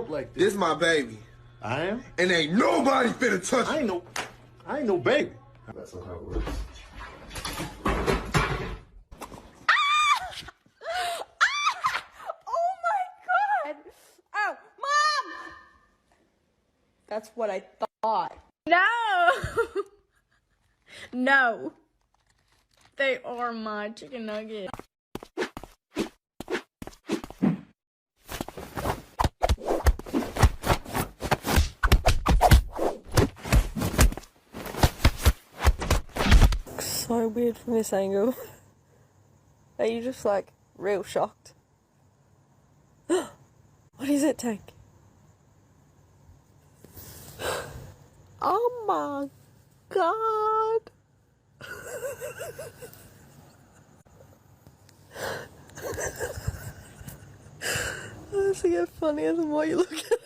up like this? This my baby. I am? And ain't nobody finna touch I it. ain't no baby. That's not how it works. Oh my god! Oh, Mom! That's what I thought. No! No. They are my chicken nuggets. So weird from this angle. Are you just like real shocked? What is it, Tank? Oh my god! This will get funnier the more you look at it.